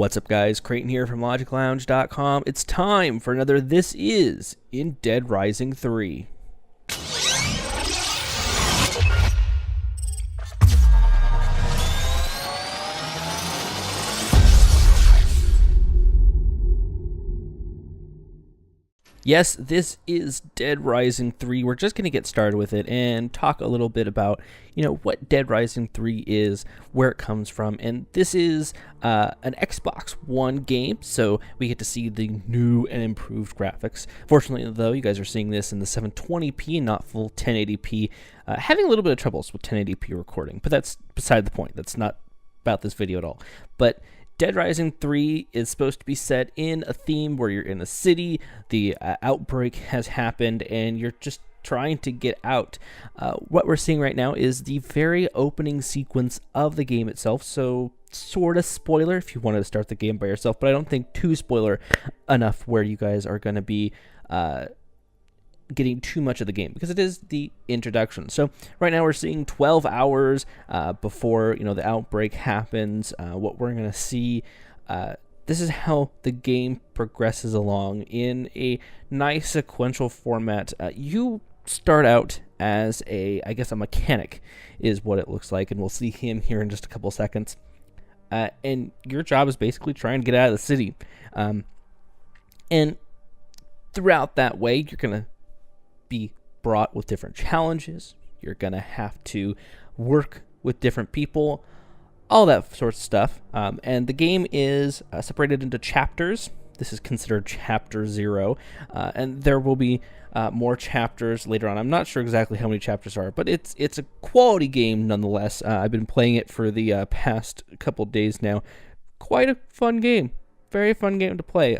What's up, guys? Creighton here from LogicLounge.com. It's time for another This Is in Dead Rising 3. Yes, this is Dead Rising 3. We're just going to get started with it and talk a little bit about, what Dead Rising 3 is, where it comes from. And this is an Xbox One game, so we get to see the new and improved graphics. Fortunately, though, you guys are seeing this in the 720p, not full 1080p. Having a little bit of troubles with 1080p recording, but that's beside the point. That's not about this video at all. But Dead Rising 3 is supposed to be set in a theme where you're in a city, the outbreak has happened, and you're just trying to get out. What we're seeing right now is the very opening sequence of the game itself, so sort of spoiler if you wanted to start the game by yourself, but I don't think too spoiler enough where you guys are going to be getting too much of the game, because it is the introduction. So right now we're seeing 12 hours before the outbreak happens. What we're going to see, this is how the game progresses along in a nice sequential format. You start out as a mechanic is what it looks like, and we'll see him here in just a couple seconds. And your job is basically trying to get out of the city. And throughout that way, you're going to be brought with different challenges. You're gonna have to work with different people, all that sort of stuff. And the game is separated into chapters. This is considered chapter 0, and there will be more chapters later on. I'm not sure exactly how many chapters are, but it's a quality game nonetheless. I've been playing it for the past couple days now. Quite a fun game. Very fun game to play.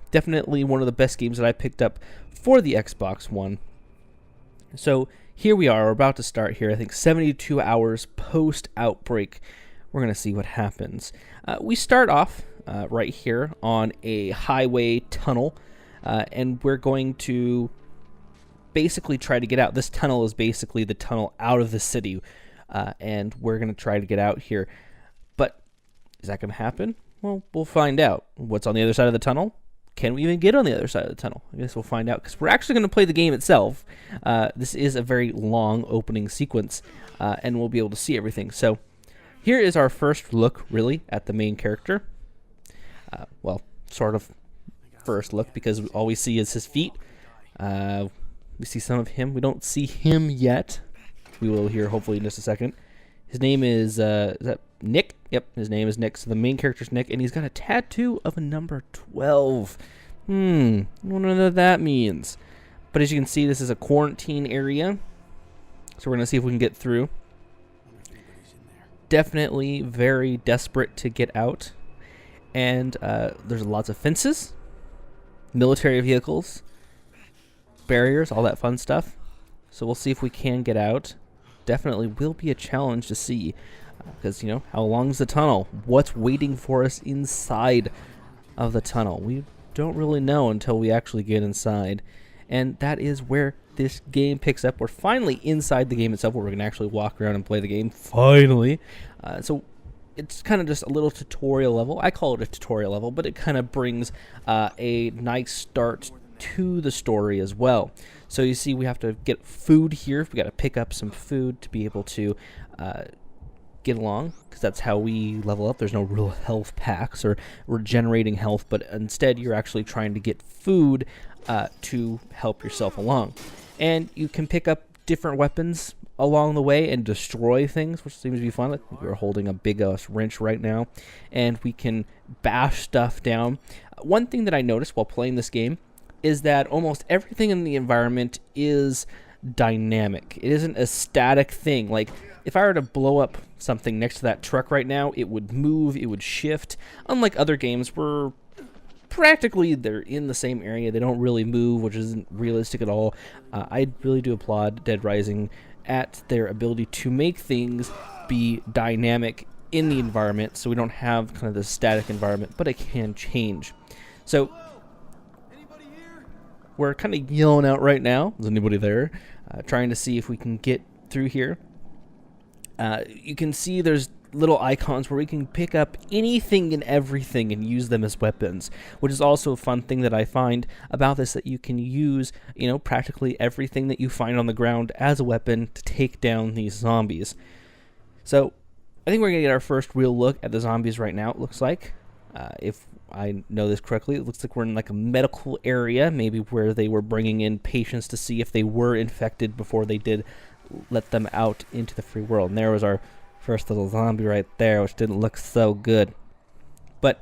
Definitely one of the best games that I picked up for the Xbox One. So here we are, we're about to start here, I think 72 hours post-outbreak. We're going to see what happens. We start off right here on a highway tunnel, and we're going to basically try to get out. This tunnel is basically the tunnel out of the city, and we're going to try to get out here. But is that going to happen? Well, we'll find out. What's on the other side of the tunnel? Can we even get on the other side of the tunnel? I guess we'll find out, because we're actually going to play the game itself. This is a very long opening sequence, and we'll be able to see everything. So here is our first look, really, at the main character. Well, sort of first look, because all we see is his feet. We see some of him. We don't see him yet. We will hear, hopefully, in just a second. His name is that Nick? Yep, his name is Nick. So the main character's Nick, and he's got a tattoo of a number 12. I wonder what that means. But as you can see, this is a quarantine area. So we're going to see if we can get through. Definitely very desperate to get out. And there's lots of fences, military vehicles, barriers, all that fun stuff. So we'll see if we can get out. Definitely will be a challenge to see, because how long's the tunnel? What's waiting for us inside of the tunnel? We don't really know until we actually get inside, and that is where this game picks up. We're finally inside the game itself, where we're gonna actually walk around and play the game finally. So it's kind of just a little tutorial level. I call it a tutorial level, but it kind of brings a nice start to the story as well. So you see, we have to get food here. We got to pick up some food to be able to get along, because that's how we level up. There's no real health packs or regenerating health, but instead you're actually trying to get food to help yourself along. And you can pick up different weapons along the way and destroy things, which seems to be fun. Like we're holding a big wrench right now, and we can bash stuff down. One thing that I noticed while playing this game is that almost everything in the environment is dynamic. It isn't a static thing. Like, if I were to blow up something next to that truck right now, it would move, it would shift. Unlike other games where practically they're in the same area, they don't really move, which isn't realistic at all. I really do applaud Dead Rising at their ability to make things be dynamic in the environment, so we don't have kind of this static environment, but it can change. So we're kind of yelling out right now. Is anybody there? Trying to see if we can get through here. You can see there's little icons where we can pick up anything and everything and use them as weapons, which is also a fun thing that I find about this, that you can use, practically everything that you find on the ground as a weapon to take down these zombies. So I think we're going to get our first real look at the zombies right now, it looks like. If I know this correctly, it looks like we're in like a medical area, maybe where they were bringing in patients to see if they were infected before they did let them out into the free world. And there was our first little zombie right there, which didn't look so good. But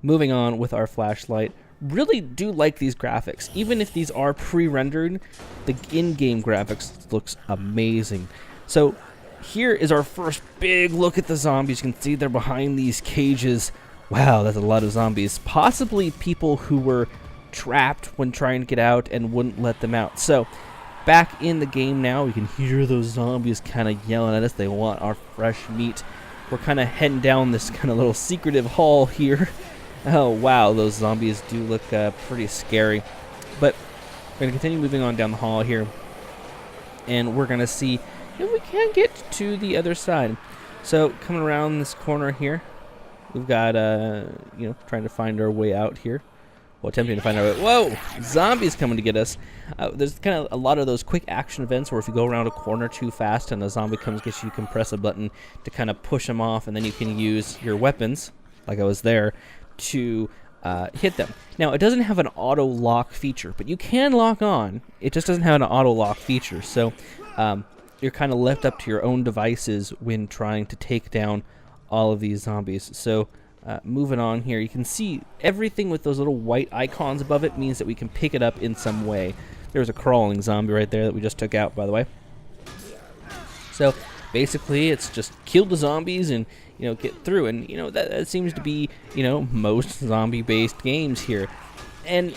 moving on with our flashlight, really do like these graphics. Even if these are pre-rendered, the in-game graphics looks amazing. So here is our first big look at the zombies. You can see they're behind these cages. Wow, that's a lot of zombies. Possibly people who were trapped when trying to get out and wouldn't let them out. So back in the game now, we can hear those zombies kind of yelling at us. They want our fresh meat. We're kind of heading down this kind of little secretive hall here. Oh, wow, those zombies do look pretty scary. But we're going to continue moving on down the hall here. And we're going to see if we can get to the other side. So coming around this corner here, we've got, trying to find our way out here. Well, attempting to find our way. Whoa! Zombies coming to get us. There's kind of a lot of those quick action events where if you go around a corner too fast and a zombie comes to get you, you can press a button to kind of push them off, and then you can use your weapons, like I was there, to hit them. Now, it doesn't have an auto lock feature, but you can lock on. It just doesn't have an auto lock feature, so you're kind of left up to your own devices when trying to take down all of these zombies. So moving on here, you can see everything with those little white icons above it means that we can pick it up in some way. There's a crawling zombie right there that we just took out, by the way. So basically it's just kill the zombies and get through, and that seems to be most zombie based games here. And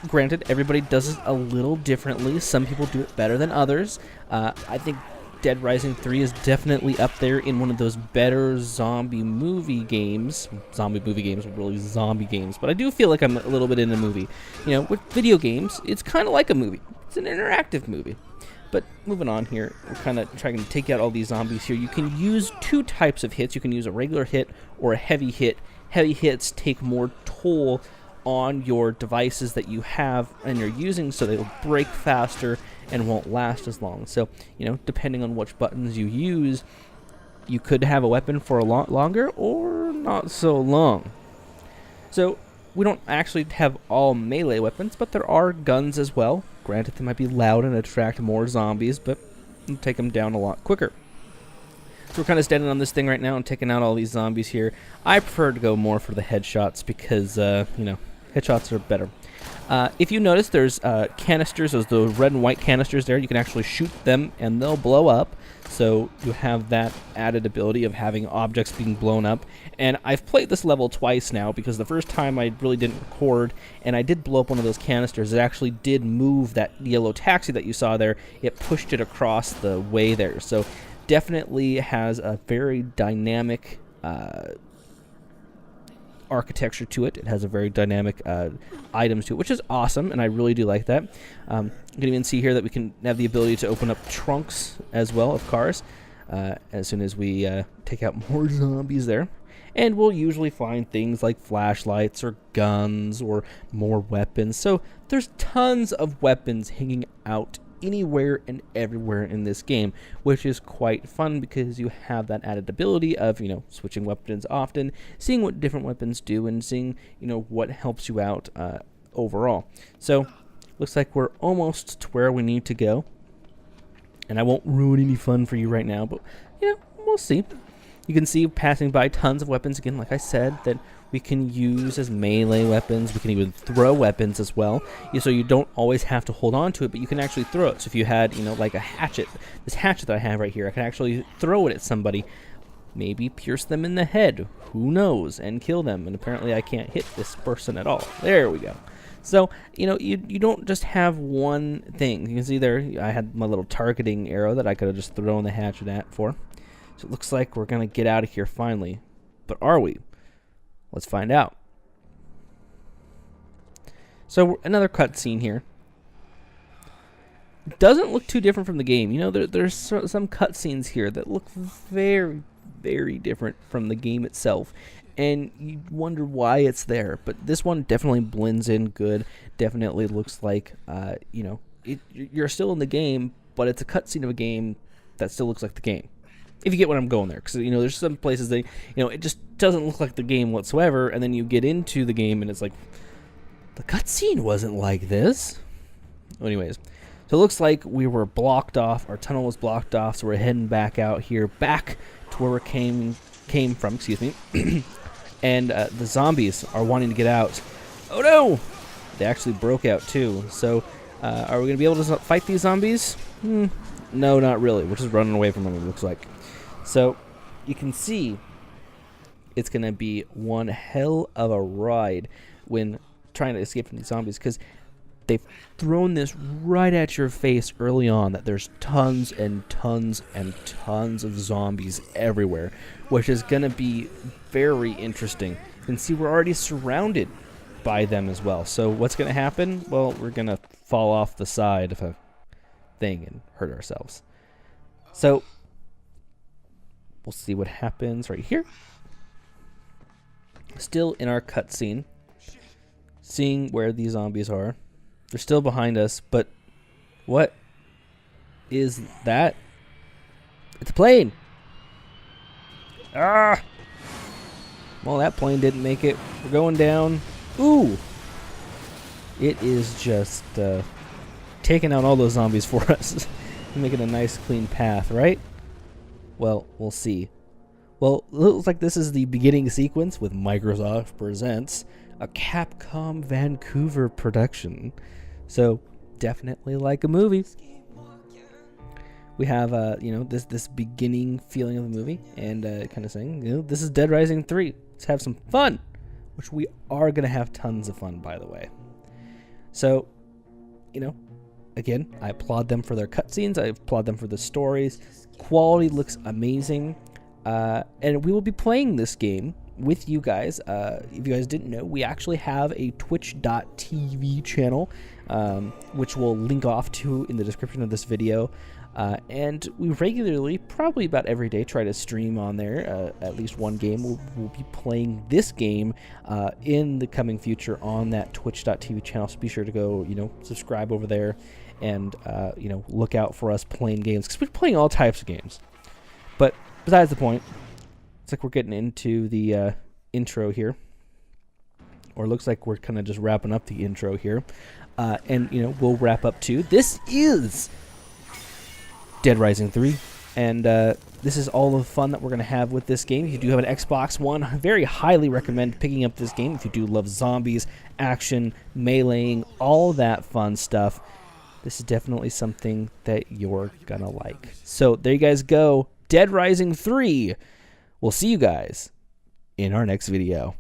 granted, everybody does it a little differently. Some people do it better than others. I think Dead Rising 3 is definitely up there in one of those better zombie movie games. Zombie movie games are really zombie games, but I do feel like I'm a little bit in a movie. With video games, it's kind of like a movie. It's an interactive movie. But moving on here, we're kind of trying to take out all these zombies here. You can use two types of hits. You can use a regular hit or a heavy hit. Heavy hits take more toll on your devices that you have and you're using, so they'll break faster and won't last as long. So, depending on which buttons you use, you could have a weapon for a lot longer or not so long. So, we don't actually have all melee weapons, but there are guns as well. Granted, they might be loud and attract more zombies, but you'll take them down a lot quicker. So we're kind of standing on this thing right now and taking out all these zombies here. I prefer to go more for the headshots because, headshots are better. If you notice, there's canisters, those the red and white canisters there. You can actually shoot them and they'll blow up. So you have that added ability of having objects being blown up. And I've played this level twice now because the first time I really didn't record and I did blow up one of those canisters. It actually did move that yellow taxi that you saw there. It pushed it across the way there. So definitely has a very dynamic architecture to it. It has a very dynamic items to it, which is awesome, and I really do like that. You can even see here that we can have the ability to open up trunks as well of cars as soon as we take out more zombies there. And we'll usually find things like flashlights or guns or more weapons. So there's tons of weapons hanging out anywhere and everywhere in this game, which is quite fun because you have that added ability of, switching weapons often, seeing what different weapons do, and seeing, what helps you out overall. So, looks like we're almost to where we need to go. And I won't ruin any fun for you right now, but, we'll see. You can see passing by tons of weapons, again, like I said, that we can use as melee weapons. We can even throw weapons as well. So you don't always have to hold on to it, but you can actually throw it. So if you had, like a hatchet, this hatchet that I have right here, I can actually throw it at somebody, maybe pierce them in the head, who knows, and kill them. And apparently I can't hit this person at all. There we go. So, you don't just have one thing. You can see there, I had my little targeting arrow that I could have just thrown the hatchet at for. So it looks like we're going to get out of here finally. But are we? Let's find out. So another cutscene here. It doesn't look too different from the game. There's some cutscenes here that look very, very different from the game itself, and you wonder why it's there. But this one definitely blends in good. Definitely looks like you're still in the game, but it's a cutscene of a game that still looks like the game. If you get what I'm going there, because there's some places that it just doesn't look like the game whatsoever, and then you get into the game and it's like the cutscene wasn't like this. Anyways, so it looks like we were blocked off. Our tunnel was blocked off, so we're heading back out here, back to where we came from. Excuse me. And the zombies are wanting to get out. Oh no! They actually broke out too. So are we gonna be able to fight these zombies? No, not really. We're just running away from them, it looks like. So you can see it's gonna be one hell of a ride when trying to escape from these zombies, because they've thrown this right at your face early on that there's tons and tons and tons of zombies everywhere, which is going to be very interesting. You can see we're already surrounded by them as well. So what's going to happen? Well, we're going to fall off the side of a thing and hurt ourselves. So we'll see what happens right here. Still in our cutscene, seeing where these zombies are. They're still behind us, but what is that? It's a plane! Ah! Well, that plane didn't make it. We're going down. Ooh! It is just taking out all those zombies for us. Making a nice clean path, right? Well, we'll see. Well, it looks like this is the beginning sequence with Microsoft Presents, a Capcom Vancouver production. So definitely like a movie. We have this beginning feeling of the movie, and kind of saying, this is Dead Rising 3. Let's have some fun, which we are gonna have tons of fun, by the way. So, again, I applaud them for their cutscenes. I applaud them for the stories. Quality looks amazing, and we will be playing this game with you guys. If you guys didn't know, we actually have a twitch.tv channel, which we'll link off to in the description of this video. And we regularly, probably about every day, try to stream on there at least one game. We'll be playing this game in the coming future on that twitch.tv channel. So be sure to go, subscribe over there and, look out for us playing games, because we're playing all types of games. But besides the point, it's like we're getting into the intro here, or looks like we're kind of just wrapping up the intro here, and we'll wrap up too. This is Dead Rising 3, and this is all the fun that we're gonna have with this game. If you do have an Xbox One, I very highly recommend picking up this game if you do love zombies, action, meleeing, all that fun stuff. This is definitely something that you're gonna like. So there you guys go, Dead Rising 3. We'll see you guys in our next video.